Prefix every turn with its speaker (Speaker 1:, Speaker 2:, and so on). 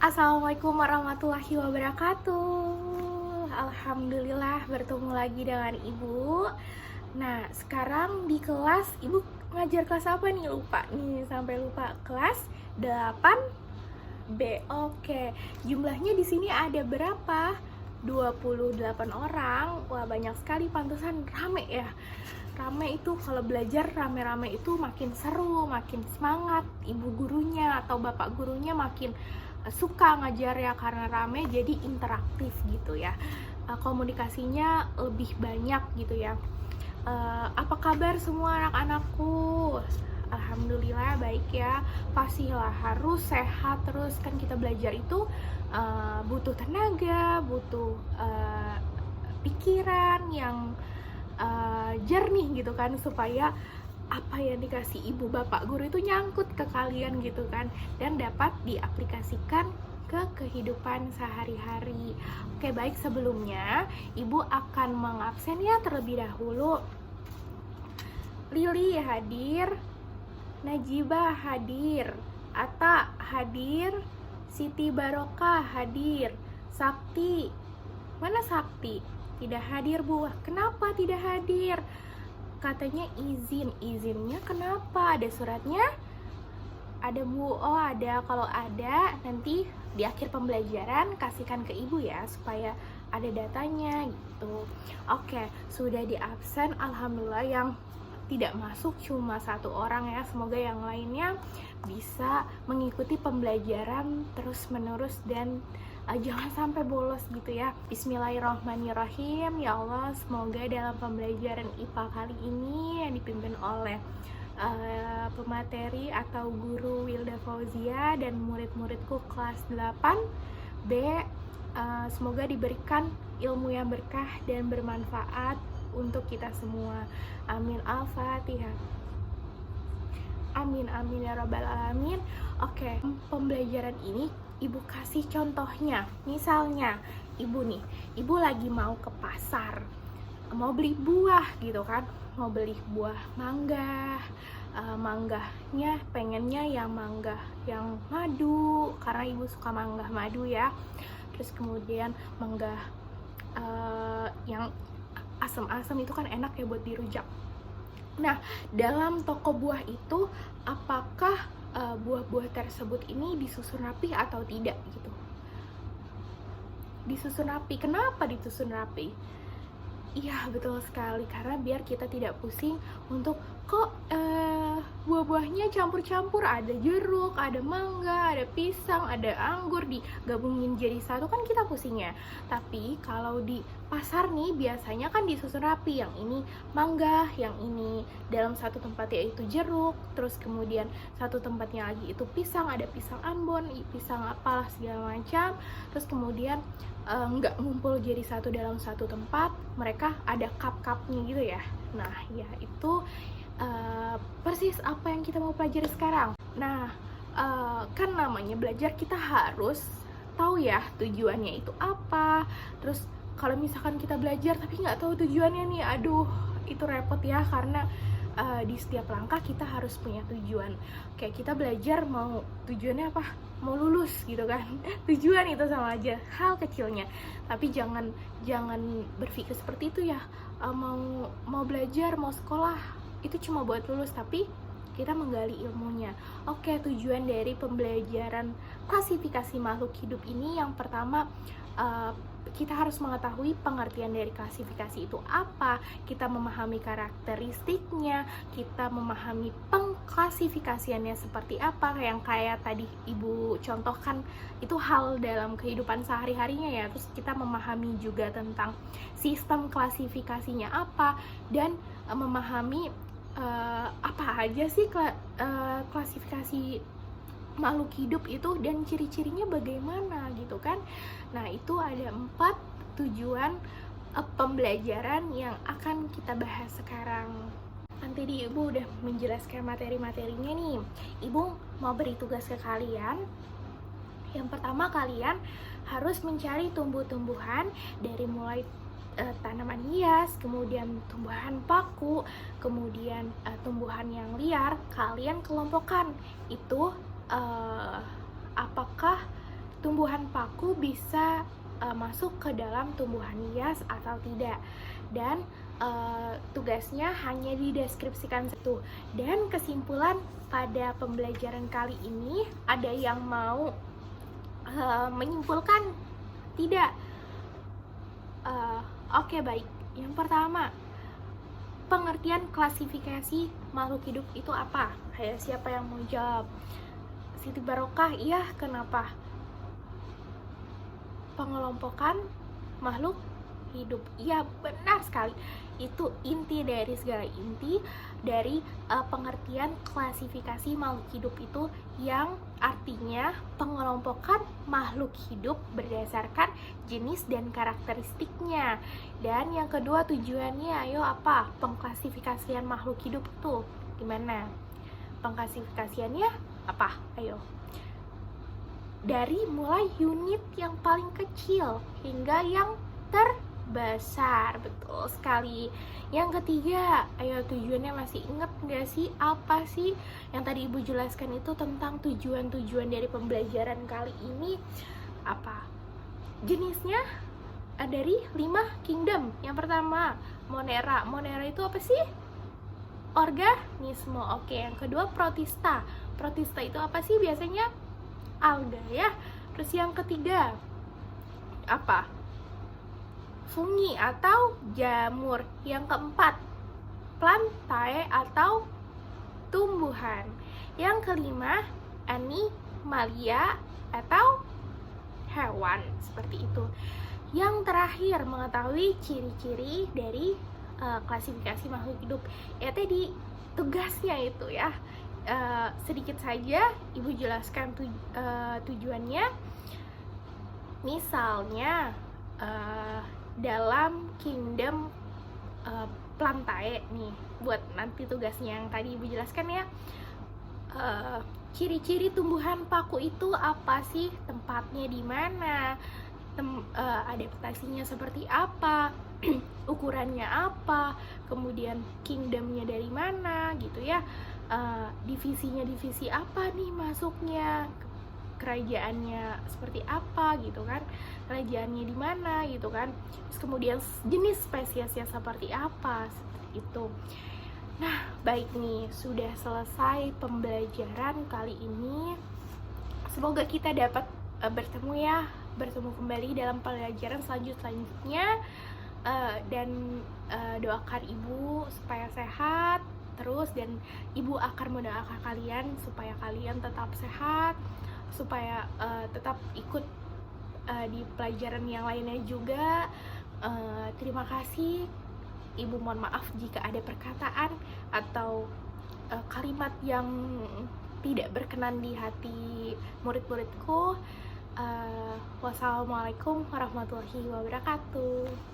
Speaker 1: Assalamualaikum warahmatullahi wabarakatuh. Alhamdulillah bertemu lagi dengan Ibu. Nah, sekarang di kelas Ibu ngajar kelas apa nih? Lupa nih, sampai lupa. Kelas 8B. Oke. Jumlahnya di sini ada berapa? 28 orang. Wah, banyak sekali, pantesan rame ya. Rame itu kalau belajar rame-rame itu makin seru, makin semangat. Ibu gurunya atau bapak gurunya makin suka ngajar ya, karena rame jadi interaktif gitu ya. Komunikasinya lebih banyak gitu ya. Apa kabar semua anak-anakku? Alhamdulillah baik ya. Pastilah harus sehat terus, kan kita belajar itu butuh tenaga, butuh pikiran yang jernih gitu kan, supaya apa yang dikasih ibu bapak guru itu nyangkut ke kalian gitu kan, dan dapat diaplikasikan ke kehidupan sehari-hari. Oke, baik, sebelumnya ibu akan mengabsen ya terlebih dahulu. Lili hadir, Najibah hadir, Ata hadir, Siti Barokah hadir, Sakti, mana Sakti? Tidak hadir Bu. Kenapa tidak hadir? Katanya izinnya kenapa? Ada suratnya? Ada Bu. Oh ada. Kalau ada nanti di akhir pembelajaran kasihkan ke ibu ya, supaya ada datanya gitu. Oke, sudah di absen. Alhamdulillah, yang tidak masuk cuma 1 orang ya. Semoga yang lainnya bisa mengikuti pembelajaran terus menerus dan jangan sampai bolos gitu ya. Bismillahirrahmanirrahim. Ya Allah, semoga dalam pembelajaran IPA kali ini yang dipimpin oleh pemateri atau guru Wilda Fauzia dan murid-muridku kelas 8B, semoga diberikan ilmu yang berkah dan bermanfaat untuk kita semua. Amin. Al-Fatihah. Amin amin ya rabbal alamin. Oke, pembelajaran ini ibu kasih contohnya. Misalnya ibu lagi mau ke pasar, mau beli buah gitu kan, mau beli buah mangga. Mangganya pengennya yang mangga yang madu, karena ibu suka mangga madu ya. Terus kemudian mangga yang asam-asam itu kan enak ya buat dirujak. Nah, dalam toko buah itu apakah buah-buah tersebut ini disusun rapi atau tidak gitu? Disusun rapi. Kenapa disusun rapi? Iya, betul sekali, karena biar kita tidak pusing untuk kok buah-buahnya campur-campur, ada jeruk, ada mangga, ada pisang, ada anggur, digabungin jadi satu, kan kita pusingnya. Tapi kalau di pasar nih biasanya kan disusun rapi, yang ini mangga, yang ini dalam satu tempat yaitu jeruk, terus kemudian satu tempatnya lagi itu pisang, ada pisang ambon, pisang apalah segala macam, terus kemudian nggak ngumpul jadi satu dalam satu tempat, mereka ada cup-cupnya gitu ya. Nah ya itu persis apa yang kita mau pelajari sekarang. Nah kan namanya belajar, kita harus tahu ya tujuannya itu apa. Terus kalau misalkan kita belajar tapi nggak tahu tujuannya nih, aduh itu repot ya, karena di setiap langkah kita harus punya tujuan. Kayak kita belajar mau tujuannya apa? Mau lulus gitu kan. Tujuan itu sama aja, hal kecilnya. Tapi jangan berpikir seperti itu ya. Mau belajar, mau sekolah itu cuma buat lulus, tapi kita menggali ilmunya. Oke, tujuan dari pembelajaran klasifikasi makhluk hidup ini yang pertama, kita harus mengetahui pengertian dari klasifikasi itu apa, kita memahami karakteristiknya, kita memahami pengklasifikasiannya seperti apa, yang kayak tadi ibu contohkan itu hal dalam kehidupan sehari-harinya ya. Terus kita memahami juga tentang sistem klasifikasinya apa, dan memahami apa aja sih klasifikasi makhluk hidup itu dan ciri-cirinya bagaimana gitu kan. Nah itu ada 4 tujuan pembelajaran yang akan kita bahas sekarang. Nanti ibu udah menjelaskan materi-materinya nih, ibu mau beri tugas ke kalian. Yang pertama, kalian harus mencari tumbuh-tumbuhan dari mulai tanaman hias, kemudian tumbuhan paku, kemudian tumbuhan yang liar. Kalian kelompokkan itu apakah tumbuhan paku bisa masuk ke dalam tumbuhan hias atau tidak, dan tugasnya hanya dideskripsikan satu. Dan kesimpulan pada pembelajaran kali ini, ada yang mau menyimpulkan? Tidak? Oke, baik. Yang pertama, pengertian klasifikasi makhluk hidup itu apa? Ayo, siapa yang mau jawab? Siti Barokah, iya, kenapa? Pengelompokan makhluk hidup, iya, benar sekali. Itu inti dari segala inti dari pengertian klasifikasi makhluk hidup itu, yang artinya pengelompokan makhluk hidup berdasarkan jenis dan karakteristiknya. Dan yang kedua, tujuannya, ayo apa? Pengklasifikasian makhluk hidup itu gimana? Pengklasifikasiannya apa? Ayo. Dari mulai unit yang paling kecil hingga yang terbesar. Betul sekali. Yang ketiga, ayo, tujuannya masih inget gak sih? Apa sih yang tadi Ibu jelaskan itu tentang tujuan-tujuan dari pembelajaran kali ini? Apa? Jenisnya dari 5 kingdom. Yang pertama, Monera. Monera itu apa sih? Organisme. Oke, yang kedua, Protista. Protista itu apa sih? Biasanya alga ya. Terus yang ketiga, apa? Fungi atau jamur. Yang keempat, plantae atau tumbuhan. Yang kelima, animalia atau hewan, seperti itu. Yang terakhir, mengetahui ciri-ciri dari klasifikasi makhluk hidup. Ya, tadi tugasnya itu ya. Sedikit saja Ibu jelaskan tujuannya. Misalnya dalam kingdom plantae nih, buat nanti tugasnya yang tadi Ibu jelaskan ya. Ciri-ciri tumbuhan paku itu apa sih? Tempatnya di mana? Adaptasinya seperti apa? Ukurannya apa? Kemudian kingdomnya dari mana gitu ya? Divisinya divisi apa nih masuknya? Kerajaannya seperti apa gitu kan? Kerajaannya di mana gitu kan? Terus kemudian jenis spesiesnya seperti apa, seperti itu. Nah, baik nih, sudah selesai pembelajaran kali ini. Semoga kita dapat bertemu kembali dalam pembelajaran selanjutnya. Dan doakan Ibu supaya sehat terus, dan Ibu akan mendoakan kalian supaya kalian tetap sehat, supaya tetap ikut di pelajaran yang lainnya juga. Terima kasih. Ibu mohon maaf jika ada perkataan atau kalimat yang tidak berkenan di hati murid-muridku. Wassalamualaikum warahmatullahi wabarakatuh.